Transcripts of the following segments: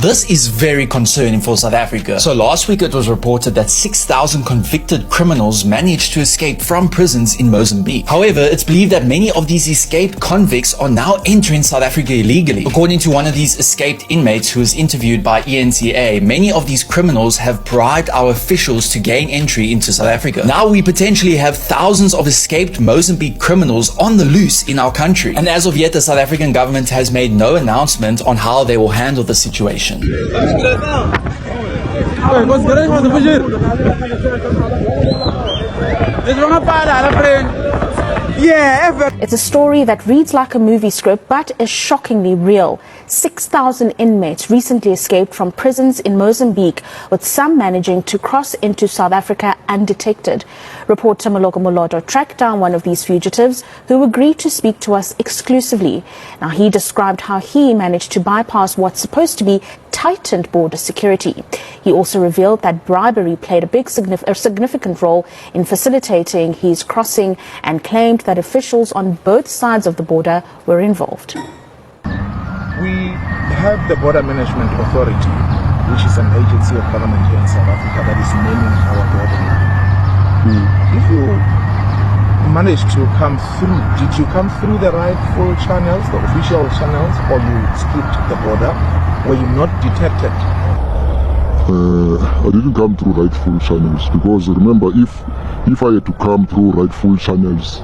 This is very concerning for South Africa. So last week it was reported that 6,000 convicted criminals managed to escape from prisons in Mozambique. However, it's believed that many of these escaped convicts are now entering South Africa illegally. According to one of these escaped inmates who was interviewed by ENCA, many of these criminals have bribed our officials to gain entry into South Africa. Now we potentially have thousands of escaped Mozambique criminals on the loose in our country. And as of yet, the South African government has made no announcement on how they will handle the situation. It's a story that reads like a movie script but is shockingly real. 6,000 inmates recently escaped from prisons in Mozambique, with some managing to cross into South Africa undetected. Reporter Maloko Moloto tracked down one of these fugitives who agreed to speak to us exclusively. Now, he described how he managed to bypass what's supposed to be tightened border security. He also revealed that bribery played a significant role in facilitating his crossing and claimed that officials on both sides of the border were involved. We have the Border Management Authority, which is an agency of government here in South Africa that is managing our border. If you managed to come through, did you come through the rightful channels, the official channels, or you skipped the border? Were you not detected? I didn't come through rightful channels, because remember, if I had to come through rightful channels,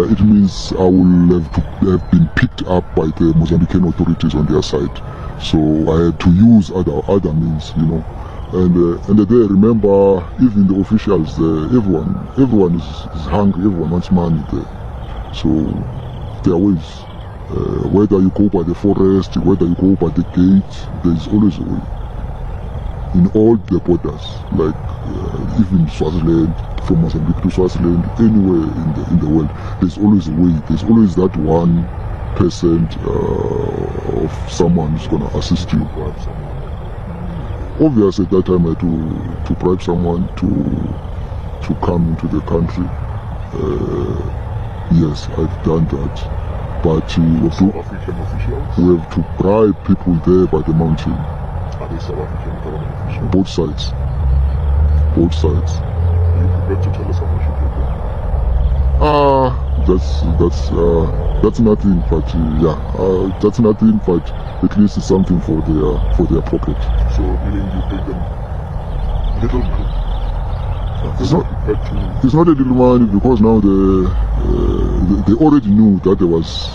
it means I will have been picked up by the Mozambican authorities on their side. So I had to use other means, you know. And there, remember, even the officials there, everyone is hungry, everyone wants money there. So there are ways. Whether you go by the forest, whether you go by the gate, there is always a way. In all the borders, like even Swaziland, from Mozambique to Swaziland, anywhere in the world, there's always a way. There's always that 1% of someone who's going to assist you. Obviously, at that time I had to bribe someone to come into the country. Yes, I've done that. But we have to bribe people there by the mountain. Are they South African government officials? Both sides. Both sides. Are you prepared to tell us how much you get there? That's nothing, but that's nothing, but at least it's something for their pocket. So meaning you pay them little money? It's not a little money, because now they already knew that there was.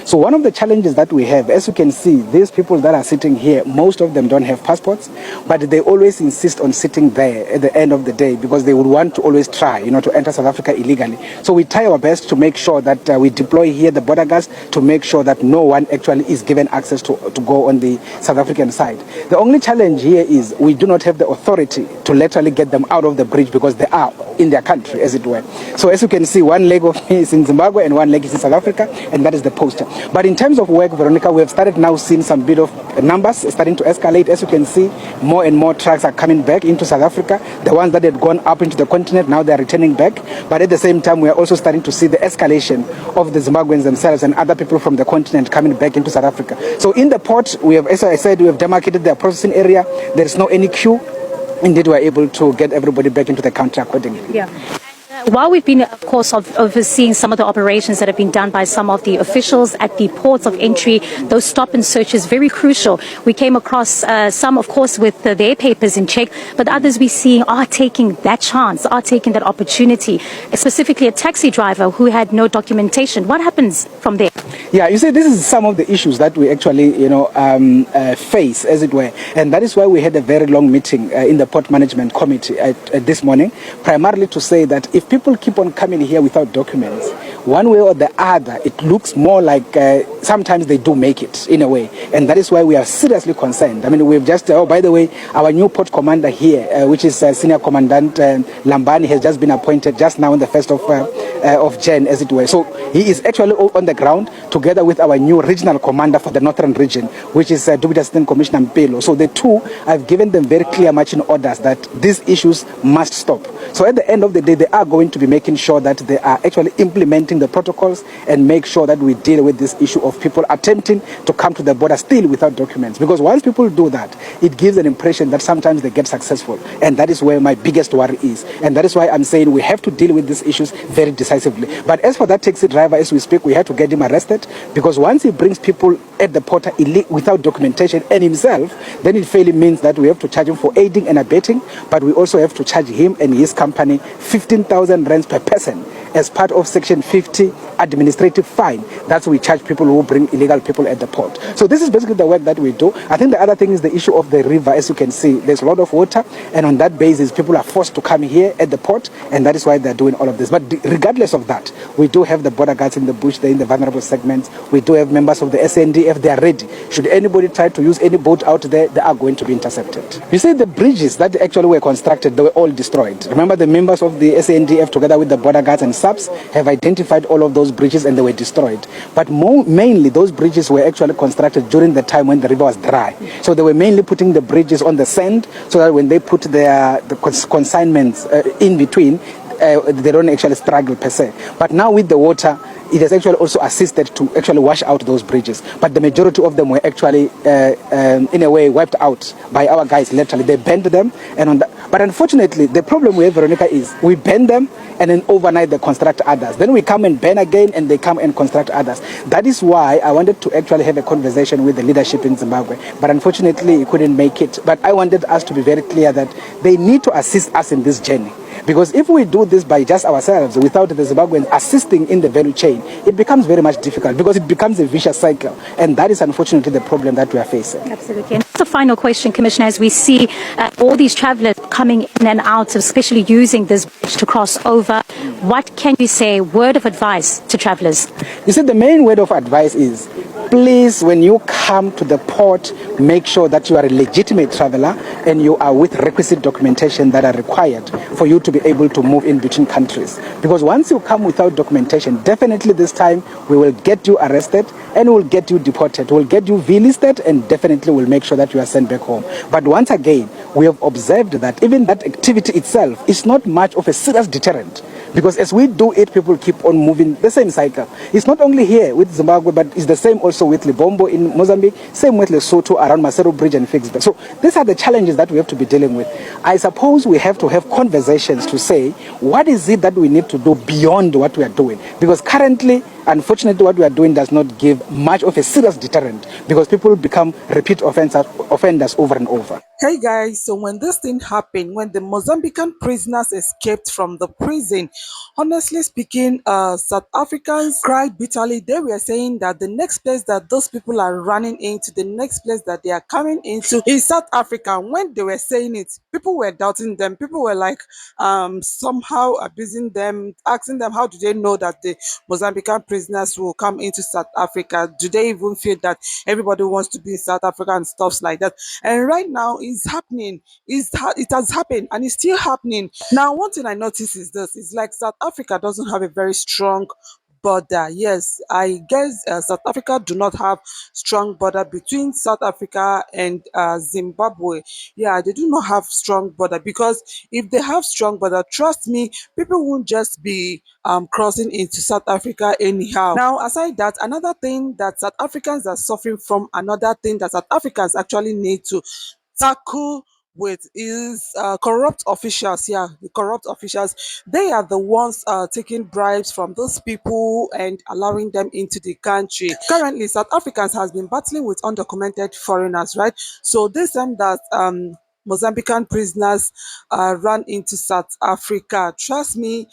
So one of the challenges that we have, as you can see, these people that are sitting here, most of them don't have passports, but they always insist on sitting there at the end of the day because they would want to always try, to enter South Africa illegally. So we try our best to make sure that we deploy here the border guards to make sure that no one actually is given access to go on the South African side. The only challenge here is we do not have the authority to literally get them out of the bridge because they are in their country, as it were. So as you can see, one leg of me is in Zimbabwe and one leg is in South Africa, and that is the poster. But in terms of work, Veronica, we have started now seeing some bit of numbers starting to escalate. As you can see, more and more trucks are coming back into South Africa. The ones that had gone up into the continent, now they are returning back. But at the same time, we are also starting to see the escalation of the Zimbabweans themselves and other people from the continent coming back into South Africa. So in the port, we have, as I said, we have demarcated their processing area. There is no any queue. Indeed, we are able to get everybody back into the country accordingly. Yeah. While we've been, of course, overseeing some of the operations that have been done by some of the officials at the ports of entry, those stop and searches, very crucial. We came across some, of course, with their papers in check, but others we see are taking that chance, are taking that opportunity, specifically a taxi driver who had no documentation. What happens from there? Yeah, you see, this is some of the issues that we actually, face, as it were. And that is why we had a very long meeting in the Port Management Committee this morning, primarily to say that if people keep on coming here without documents, one way or the other, it looks more like sometimes they do make it in a way. And that is why we are seriously concerned. I mean, we've just, by the way, our new port commander here, which is Senior Commandant Lambani, has just been appointed just now on the 1st of Jan, as it were. So he is actually on the ground together with our new regional commander for the northern region, which is Deputy Assistant Commissioner Mpelo. So the two, I've given them very clear marching orders that these issues must stop. So at the end of the day, they are going going to be making sure that they are actually implementing the protocols and make sure that we deal with this issue of people attempting to come to the border still without documents. Because once people do that, it gives an impression that sometimes they get successful. And that is where my biggest worry is. And that is why I'm saying we have to deal with these issues very decisively. But as for that taxi driver, as we speak, we have to get him arrested, because once he brings people at the border without documentation and himself, then it fairly means that we have to charge him for aiding and abetting, but we also have to charge him and his company 15,000 rands per person as part of Section 50 administrative fine. That's we charge people who bring illegal people at the port. So this is basically the work that we do. I think the other thing is the issue of the river. As you can see, there's a lot of water, and on that basis, people are forced to come here at the port, and that is why they're doing all of this. But regardless of that, we do have the border guards in the bush, they're in the vulnerable segments. We do have members of the SNDF, they are ready. Should anybody try to use any boat out there, they are going to be intercepted. You see, the bridges that actually were constructed, they were all destroyed. Remember, the members of the SNDF, together with the border guards and subs, have identified all of those bridges and they were destroyed. But mainly, those bridges were actually constructed during the time when the river was dry. So they were mainly putting the bridges on the sand so that when they put the consignments in between, they don't actually struggle per se. But now with the water, it has actually also assisted to actually wash out those bridges. But the majority of them were actually, in a way, wiped out by our guys literally. They burned them. But unfortunately, the problem we have, Veronica, is we burn them and then overnight they construct others. Then we come and burn again and they come and construct others. That is why I wanted to actually have a conversation with the leadership in Zimbabwe. But unfortunately, it couldn't make it. But I wanted us to be very clear that they need to assist us in this journey. Because if we do this by just ourselves, without the Zimbabweans assisting in the value chain, it becomes very much difficult because it becomes a vicious cycle. And that is unfortunately the problem that we are facing. Absolutely. And the final question, Commissioner, as we see all these travellers coming in and out, especially using this bridge to cross over, what can you say, word of advice to travellers? You see, the main word of advice is, please, when you come to the port, make sure that you are a legitimate traveller and you are with requisite documentation that are required for you to be able to move in between countries. Because once you come without documentation, definitely this time we will get you arrested and we'll get you deported. We'll get you V-listed and definitely will make sure that you are sent back home. But once again, we have observed that even that activity itself is not much of a serious deterrent. Because as we do it, people keep on moving the same cycle. It's not only here with Zimbabwe, but it's the same also with Libombo in Mozambique, same with Lesotho around Maseru Bridge and Fixed. So these are the challenges that we have to be dealing with. I suppose we have to have conversations to say, what is it that we need to do beyond what we are doing? Because currently, unfortunately, what we are doing does not give much of a serious deterrent because people become repeat offenders over and over. Hey guys, so when this thing happened, when the Mozambican prisoners escaped from the prison, honestly speaking, South Africans cried bitterly. They were saying that the next place that those people are running into, the next place that they are coming into is South Africa. When they were saying it, people were doubting them. People were like somehow abusing them, asking them how do they know that the Mozambican prisoners will come into South Africa? Do they even feel that everybody wants to be in South Africa and stuff like that? And right now it's happening. It has happened and it's still happening. Now, one thing I notice is this: it's like South Africa doesn't have a very strong border. Yes, I guess South Africa do not have strong border between South Africa and Zimbabwe. Yeah, they do not have strong border, because if they have strong border, trust me, people won't just be crossing into South Africa anyhow. Now, aside that, another thing that South Africans are suffering from, another thing that South Africans actually need to tackle with is corrupt officials. Yeah, the corrupt officials, they are the ones taking bribes from those people and allowing them into the country. Currently, South Africans has been battling with undocumented foreigners, right? So this time that Mozambican prisoners run into South Africa, trust me,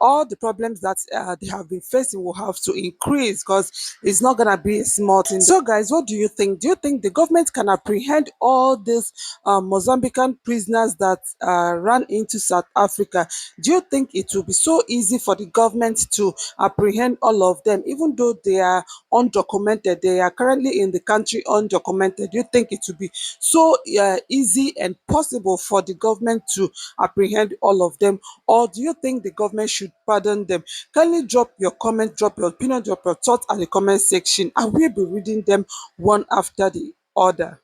all the problems that they have been facing will have to increase, because it's not gonna be a small thing. So, guys, what do you think? Do you think the government can apprehend all these Mozambican prisoners that run into South Africa? Do you think it will be so easy for the government to apprehend all of them, even though they are undocumented? They are currently in the country undocumented. Do you think it will be so easy and possible for the government to apprehend all of them, or do you think the government should pardon them? Kindly drop your comment, drop your opinion, drop your thoughts at the comment section. I will be reading them one after the other.